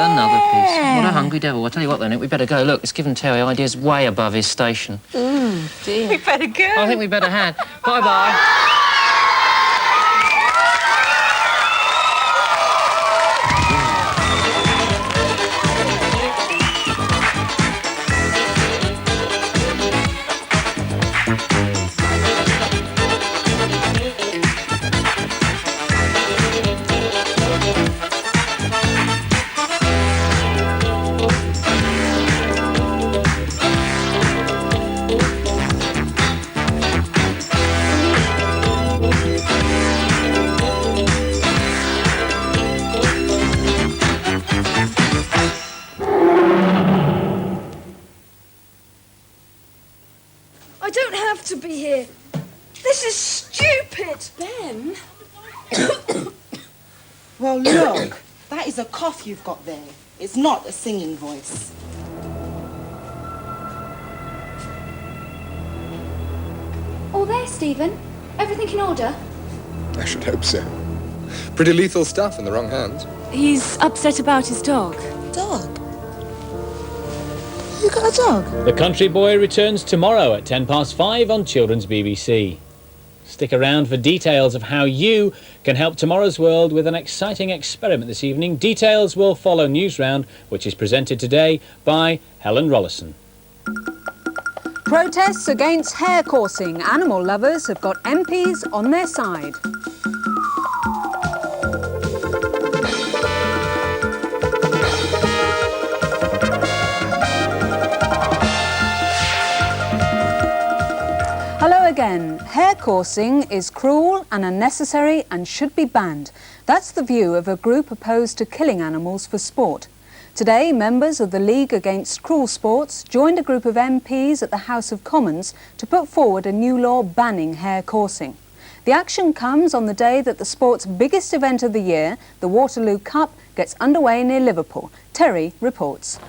another piece. What a hungry devil. I'll tell you what, then, we better go. Look, it's given Terry ideas way above his station. Dear. We better go. I think we better hand. Bye-bye. I don't have to be here. This is stupid. Ben? Well, look, that is a cough you've got there. It's not a singing voice. All there, Stephen? Everything in order? I should hope so. Pretty lethal stuff in the wrong hands. He's upset about his dog. Dog? You got a dog? The Country Boy returns tomorrow at 5:10 on Children's BBC. Stick around for details of how you can help tomorrow's world with an exciting experiment this evening. Details will follow Newsround, which is presented today by Helen Rollison. Protests against hair coursing. Animal lovers have got MPs on their side. Hello again. Hair coursing is cruel and unnecessary and should be banned. That's the view of a group opposed to killing animals for sport. Today, members of the League Against Cruel Sports joined a group of MPs at the House of Commons to put forward a new law banning hair coursing. The action comes on the day that the sport's biggest event of the year, the Waterloo Cup, gets underway near Liverpool. Terry reports.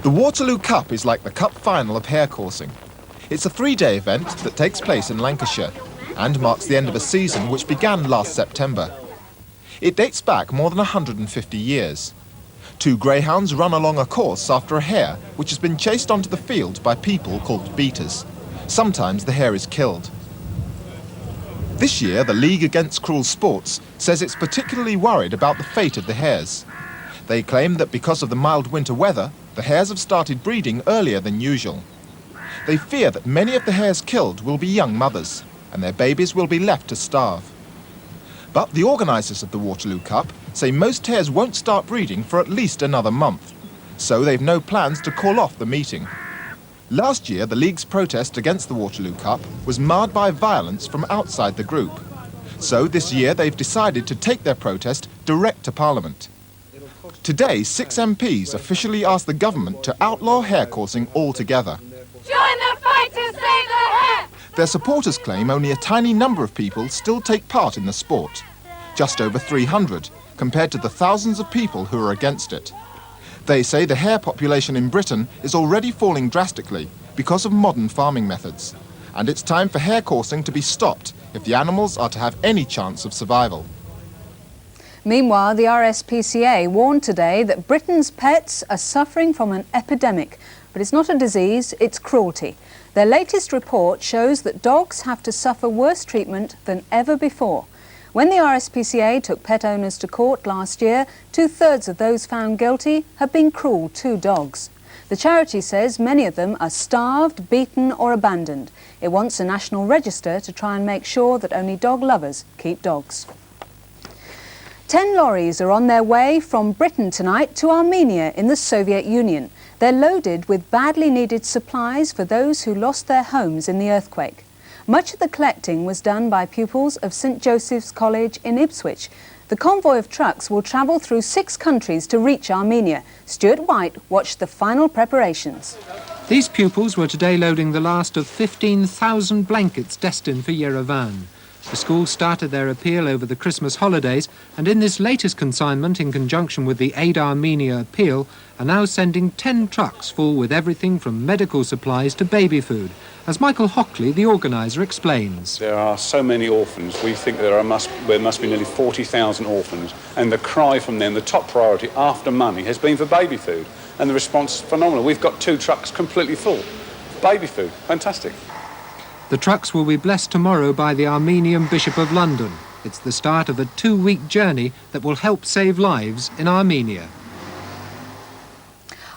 The Waterloo Cup is like the cup final of hair coursing. It's a three-day event that takes place in Lancashire and marks the end of a season which began last September. It dates back more than 150 years. Two greyhounds run along a course after a hare which has been chased onto the field by people called beaters. Sometimes the hare is killed. This year, the League Against Cruel Sports says it's particularly worried about the fate of the hares. They claim that because of the mild winter weather, the hares have started breeding earlier than usual. They fear that many of the hares killed will be young mothers, and their babies will be left to starve. But the organisers of the Waterloo Cup say most hares won't start breeding for at least another month, so they've no plans to call off the meeting. Last year, the League's protest against the Waterloo Cup was marred by violence from outside the group. So this year, they've decided to take their protest direct to Parliament. Today, 6 MPs officially asked the government to outlaw hair coursing altogether. Join the fight to save the hare! Their supporters claim only a tiny number of people still take part in the sport. Just over 300, compared to the thousands of people who are against it. They say the hare population in Britain is already falling drastically because of modern farming methods. And it's time for hair coursing to be stopped if the animals are to have any chance of survival. Meanwhile, the RSPCA warned today that Britain's pets are suffering from an epidemic. But it's not a disease, it's cruelty. Their latest report shows that dogs have to suffer worse treatment than ever before. When the RSPCA took pet owners to court last year, 2/3 of those found guilty had been cruel to dogs. The charity says many of them are starved, beaten or abandoned. It wants a national register to try and make sure that only dog lovers keep dogs. 10 lorries are on their way from Britain tonight to Armenia in the Soviet Union. They're loaded with badly needed supplies for those who lost their homes in the earthquake. Much of the collecting was done by pupils of St Joseph's College in Ipswich. The convoy of trucks will travel through 6 countries to reach Armenia. Stuart White watched the final preparations. These pupils were today loading the last of 15,000 blankets destined for Yerevan. The schools started their appeal over the Christmas holidays, and in this latest consignment, in conjunction with the Aid Armenia appeal, are now sending 10 trucks full with everything from medical supplies to baby food, as Michael Hockley, the organiser, explains. There are so many orphans. We think there must be nearly 40,000 orphans, and the cry from them, the top priority after money, has been for baby food, and the response is phenomenal. We've got 2 trucks completely full. Baby food, fantastic. The trucks will be blessed tomorrow by the Armenian Bishop of London. It's the start of a 2-week journey that will help save lives in Armenia.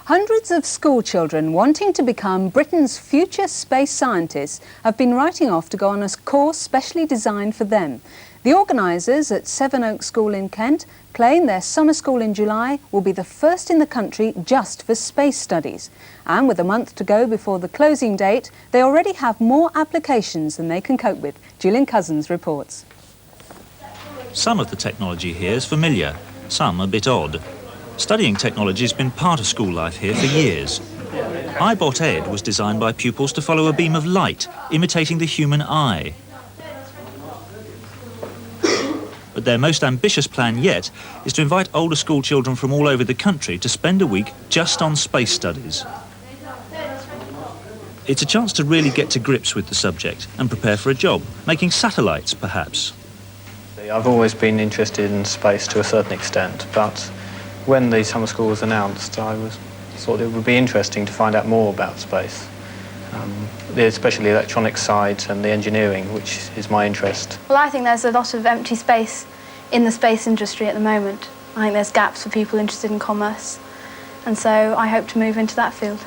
Hundreds of school children wanting to become Britain's future space scientists have been writing off to go on a course specially designed for them. The organisers at Sevenoaks School in Kent claim their summer school in July will be the first in the country just for space studies. And with a month to go before the closing date, they already have more applications than they can cope with. Julian Cousins reports. Some of the technology here is familiar, some a bit odd. Studying technology has been part of school life here for years. iBot Ed was designed by pupils to follow a beam of light, imitating the human eye. But their most ambitious plan yet is to invite older school children from all over the country to spend a week just on space studies. It's a chance to really get to grips with the subject and prepare for a job, making satellites, perhaps. I've always been interested in space to a certain extent, but when the summer school was announced, I thought it would be interesting to find out more about space, especially the electronic side and the engineering, which is my interest. Well, I think there's a lot of empty space in the space industry at the moment. I think there's gaps for people interested in commerce, and so I hope to move into that field.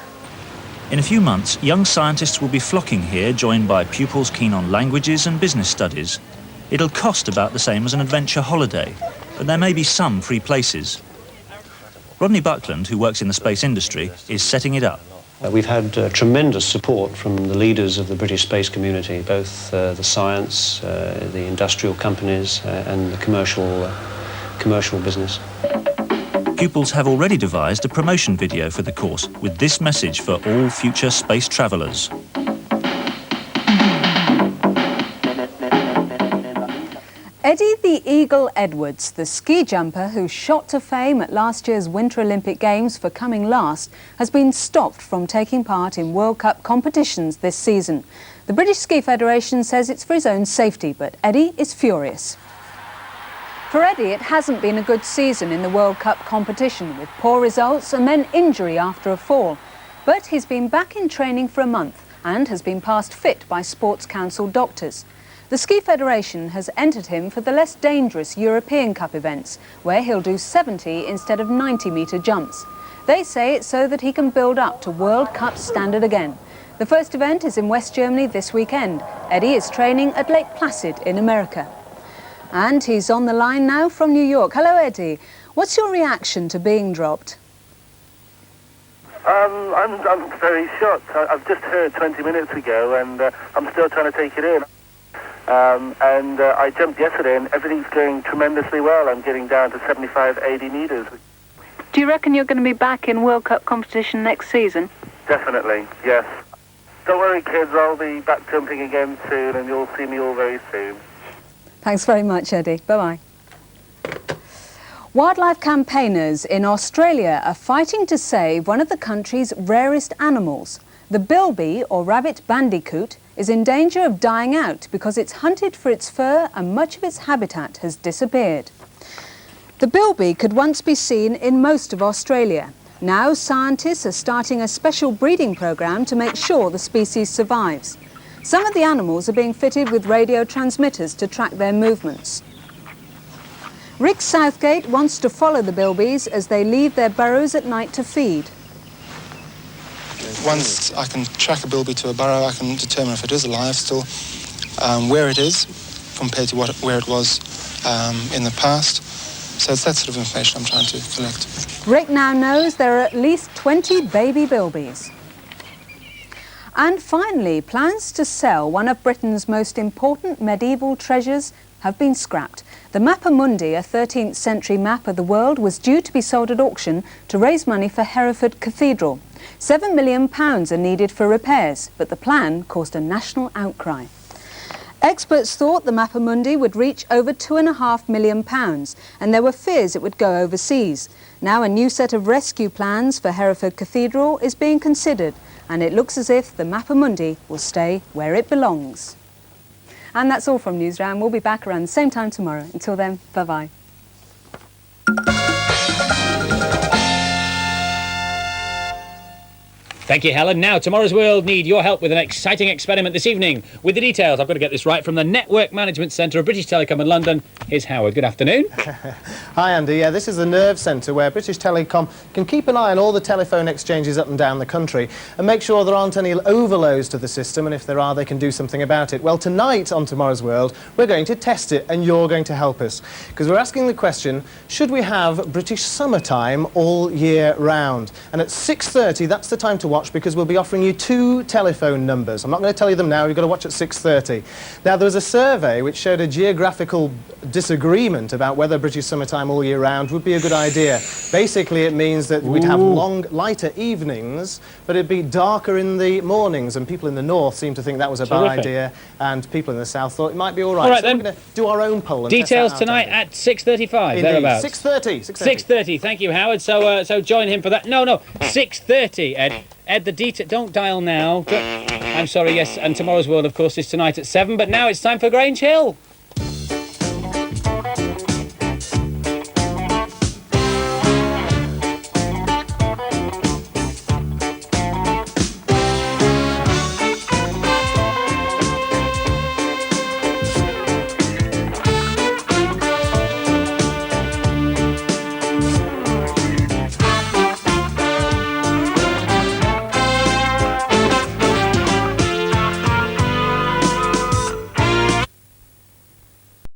In a few months, young scientists will be flocking here, joined by pupils keen on languages and business studies. It'll cost about the same as an adventure holiday, but there may be some free places. Rodney Buckland, who works in the space industry, is setting it up. We've had tremendous support from the leaders of the British space community, both the science, the industrial companies and the commercial business. Pupils have already devised a promotion video for the course with this message for all future space travellers. Eddie the Eagle Edwards, the ski jumper who shot to fame at last year's Winter Olympic Games for coming last, has been stopped from taking part in World Cup competitions this season. The British Ski Federation says it's for his own safety, but Eddie is furious. For Eddie, it hasn't been a good season in the World Cup competition, with poor results and then injury after a fall. But he's been back in training for a month and has been passed fit by Sports Council doctors. The Ski Federation has entered him for the less dangerous European Cup events, where he'll do 70 instead of 90-metre jumps. They say it's so that he can build up to World Cup standard again. The first event is in West Germany this weekend. Eddie is training at Lake Placid in America. And he's on the line now from New York. Hello, Eddie. What's your reaction to being dropped? I'm very shocked. I've just heard 20 minutes ago, and I'm still trying to take it in. I jumped yesterday, and everything's going tremendously well. I'm getting down to 75, 80 metres. Do you reckon you're going to be back in World Cup competition next season? Definitely, yes. Don't worry, kids, I'll be back jumping again soon, and you'll see me all very soon. Thanks very much, Eddie. Bye-bye. Wildlife campaigners in Australia are fighting to save one of the country's rarest animals. The bilby, or rabbit bandicoot, is in danger of dying out because it's hunted for its fur and much of its habitat has disappeared. The bilby could once be seen in most of Australia. Now scientists are starting a special breeding program to make sure the species survives. Some of the animals are being fitted with radio transmitters to track their movements. Rick Southgate wants to follow the bilbies as they leave their burrows at night to feed. Once I can track a bilby to a burrow, I can determine if it is alive still, where it is compared to where it was in the past. So it's that sort of information I'm trying to collect. Rick now knows there are at least 20 baby bilbies. And finally, plans to sell one of Britain's most important medieval treasures have been scrapped. The Mappa Mundi, a 13th century map of the world, was due to be sold at auction to raise money for Hereford Cathedral. £7 million are needed for repairs, but the plan caused a national outcry. Experts thought the Mappamundi would reach over £2.5 million, and there were fears it would go overseas. Now a new set of rescue plans for Hereford Cathedral is being considered, and it looks as if the Mappamundi will stay where it belongs. And that's all from Newsround. We'll be back around the same time tomorrow. Until then, bye-bye. Thank you, Helen. Now, Tomorrow's World need your help with an exciting experiment this evening. With the details, I've got to get this right, from the Network Management Centre of British Telecom in London, here's Howard. Good afternoon. Hi, Andy. Yeah, this is the Nerve Centre where British Telecom can keep an eye on all the telephone exchanges up and down the country and make sure there aren't any overloads to the system, and if there are, they can do something about it. Well, tonight on Tomorrow's World, we're going to test it, and you're going to help us, because we're asking the question, should we have British summertime all year round? And at 6:30, that's the time to watch, because we'll be offering you 2 telephone numbers. I'm not going to tell you them now, you've got to watch at 6:30. Now, there was a survey which showed a geographical disagreement about whether British summertime all year round would be a good idea. Basically, it means that we'd have long, lighter evenings, but it'd be darker in the mornings, and people in the north seem to think that was a bad idea, and people in the south thought it might be all right. All right, so then. we're going to do our own poll and Details test that out, tonight at 6:35, thereabouts. 6:30. 6:30. Thank you, Howard. So join him for that. No, 6:30, Ed. Ed, the detail. Don't dial now. I'm sorry. Yes, and Tomorrow's World, of course, is tonight at 7. But now it's time for Grange Hill.